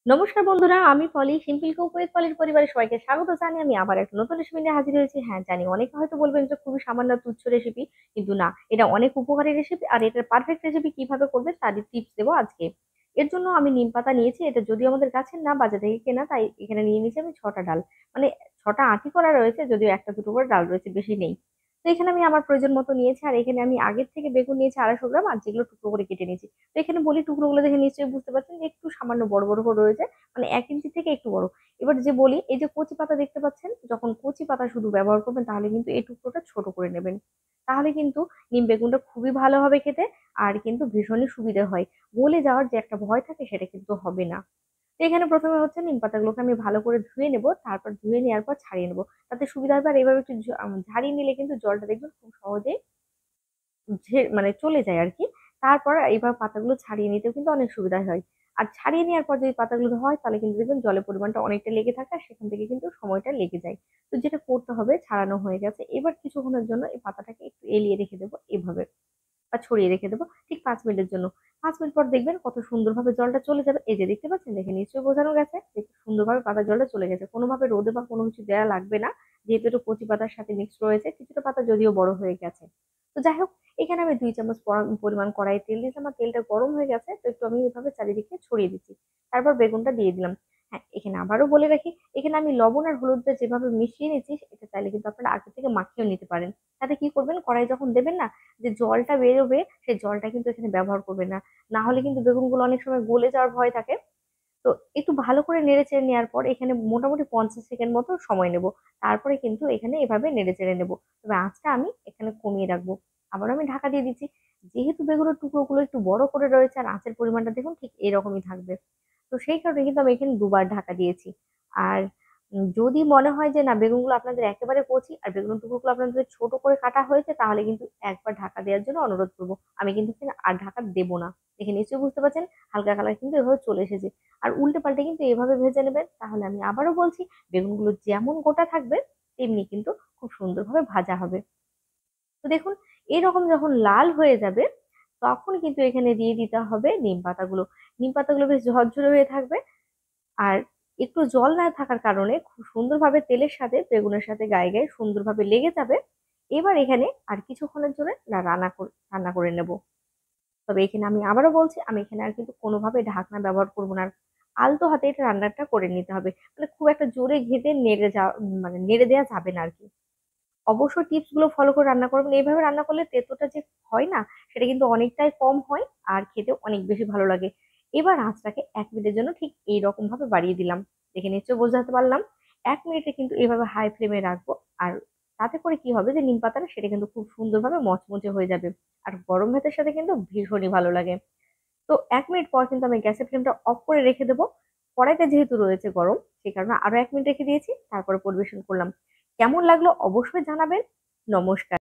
নমস্কার বন্ধুরা, আমি পলি। সিম্পল কুক উইথ পলির পরিবারের সবাইকে স্বাগত জানিয়ে আমি আবার একটা নতুন রেসিপি নিয়ে হাজির হয়েছি। হ্যাঁ, জানি অনেকে হয়তো বলবেন যে খুবই সামান্য তুচ্ছ রেসিপি, কিন্তু না, এটা অনেক উপকারী রেসিপি। আর এটার পারফেক্ট রেসিপি কিভাবে করবে তারই টিপস দেবো আজকে। এর জন্য আমি নিম পাতা নিয়েছি। এটা যদিও আমাদের গাছের না, বাজার থেকে কেনা, তাই এখানে নিয়ে নিয়েছি আমি 6টা ডাল। মানে 6টা আঁটি করা রয়েছে, যদিও একটা দুটো করে ডাল রয়েছে, বেশি নেই। তো এখানে আমি আমার প্রয়োজন মতো নিয়েছি। আর এখানে আমি আগের থেকে বেগুন নিয়েছি 250 গ্রাম, আর যেগুলো টুকরো করে কেটে নিয়েছি। তো এখানে বলি, টুকরোগুলো দেখে নিশ্চয়ই বুঝতে পারছেন যে একটু সামান্য বড় বড় করে রয়েছে, মানে 1 ইঞ্চি থেকে একটু বড়। এবার যে বলি, এই যে কচি পাতা দেখতে পাচ্ছেন, যখন কচি পাতা শুধু ব্যবহার করবেন তাহলে কিন্তু এই টুকরোটা ছোট করে নেবেন। তাহলে কিন্তু নিম বেগুনটা খুবই ভালো হবে খেতে। আর কিন্তু ভীষণই সুবিধা হয়। গলে যাওয়ার যে একটা ভয় থাকে সেটা কিন্তু হবে না। তো এখানে প্রথমে হচ্ছে নিম পাতাগুলোকে আমি ভালো করে ধুয়ে নেব, তারপর ধুয়ে নেওয়ার পর ছাড়িয়ে নেবো। তাতে সুবিধা হবে। আর এইভাবে একটু ঝাড়িয়ে নিলে কিন্তু জলটা দেখবেন খুব সহজেই মানে চলে যায় আরকি। তারপর এবার পাতাগুলো ছাড়িয়ে নিতেও কিন্তু অনেক সুবিধা হয়। আর ছাড়িয়ে নেওয়ার পর যদি পাতাগুলো হয় তাহলে কিন্তু দেখবেন জলের পরিমাণটা অনেকটা লেগে থাকে, আর সেখান থেকে কিন্তু সময়টা লেগে যায়। তো যেটা করতে হবে, ছাড়ানো হয়ে গেছে। এবার কিছুক্ষণের জন্য এই পাতাটাকে একটু এলিয়ে রেখে দেবো এভাবে, বা ছড়িয়ে রেখে দেবো ঠিক ৫ মিনিটের জন্য। ৫ মিনিট পর দেখবেন কত সুন্দরভাবে জলটা চলে যাবে। এই যে দেখতে পাচ্ছেন, দেখে নিশ্চয়ই বোঝানো গেছে যে কি সুন্দরভাবে পাতার জলটা চলে গেছে। কোনোভাবে রোদে বা কোনো কিছু দেয়া লাগবে না। যেহেতু এটা কচি পাতার সাথে মিক্সড রয়েছে, কিছুটা পাতা যদিও বড় হয়ে গেছে। তো যাই হোক, এখানে আমি ২ চামচ পরিমাণ কড়াইয়ে তেল দিয়েছি। আমার তেলটা গরম হয়ে গেছে। তো একটু আমি এভাবে চারিদিকে ছড়িয়ে দিচ্ছি। তারপর বেগুনটা দিয়ে দিলাম। হ্যাঁ, এখানে আবারও বলে রাখি, এখানে আমি লবণ আর হলুদটা যেভাবে মিশিয়ে নিচ্ছি, এটা চাইলে কিন্তু আপনারা আগে থেকে মাখিয়েও নিতে পারেন। তাতে কি করবেন, কড়াই যখন দেবেন না, যে জলটা বেরোবে সেই জলটা কিন্তু এখানে ব্যবহার করবেন না। না হলে কিন্তু বেগুনগুলো অনেক সময় গলে যাওয়ার ভয় থাকে। তো একটু ভালো করে নেড়েচেড়ে নেওয়ার পর এখানে মোটামুটি 50 সেকেন্ড মতো সময় নেব। তারপরে কিন্তু এখানে এভাবে নেড়েচেড়ে নেব। তবে আঁচটা আমি এখানে কমিয়ে রাখবো। আবারও আমি ঢাকা দিয়ে দিচ্ছি। যেহেতু বেগুনের টুকরোগুলো একটু বড় করে রয়েছে, আর আঁচের পরিমাণটা দেখুন ঠিক এরকমই থাকবে। তো সেই কারণে কিন্তু আমি এখানে ২ বার ঢাকা দিয়েছি। আর যদি মনে হয় যে না, বেগুনগুলো আপনাদের একেবারে কচি আর বেগুনের টুকরোগুলো আপনাদের ছোট করে কাটা হয়েছে, তাহলে কিন্তু একবার ঢাকা দেওয়ার জন্য অনুরোধ করব। আমি কিন্তু এখানে আর ঢাকা দেব না। দেখে নিশ্চয়ই বুঝতে পারছেন, হালকা কালার কিন্তু এভাবে চলে এসেছে। আর উল্টে পাল্টে কিন্তু এভাবে ভেজে নেবেন, তাহলে আমি আবারও বলছি, বেগুনগুলো যেমন গোটা থাকবে তেমনি কিন্তু খুব সুন্দরভাবে ভাজা হবে। তো দেখুন, এরকম যখন লাল হয়ে যাবে, তখন কিন্তু এখানে দিয়ে দিতে হবে নিম পাতাগুলো। নিম পাতাগুলো বেশ ঝরঝরে হয়ে থাকবে। আর একটু জল না থাকার কারণে খুব সুন্দরভাবে তেলের সাথে বেগুনের সাথে গায়ে গায়ে সুন্দরভাবে লেগে যাবে। এবার এখানে আর কিছুক্ষণের জন্য না রান্না করে নেব। তবে এখানে আমি আবারও বলছি, আমি এখানে আর কিন্তু কোনোভাবে ঢাকনা ব্যবহার করব না। আর আলতো হাতে এটা রান্নাটা করে নিতে হবে। মানে খুব একটা জোরে ঘেঁটে মানে নেড়ে দেওয়া যাবে না আরকি। অবশ্যই টিপস গুলো ফলো করে রান্না করবেন। এইভাবে রান্না করলে তেতোটা যে হয় না, সেটা কিন্তু অনেকটাই কম হয়। আর খেতে অনেক বেশি ভালো লাগে। এবার আঁচটাকে ১ মিনিটের জন্য ঠিক এইরকম ভাবে বাড়িয়ে দিলাম। দেখে নিশ্চয়ই বোঝাতে পারলাম। ১ মিনিটে কিন্তু এভাবে হাই ফ্লেমে রাখবো। আর তাতে করে কি হবে, যে নিম পাতাটা সেটা কিন্তু খুব সুন্দরভাবে মচমচে হয়ে যাবে। আর গরম ভাতের সাথে কিন্তু ভীষণই ভালো লাগে। তো ১ মিনিট পর কিন্তু আমি গ্যাসের ফ্লেমটা অফ করে রেখে দেবো। কড়াইটা যেহেতু রয়েছে গরম, সে কারণে আরো ১ মিনিট রেখে দিয়েছি। তারপরে পরিবেশন করলাম। কেমন লাগলো অবশ্যই জানাবেন। নমস্কার।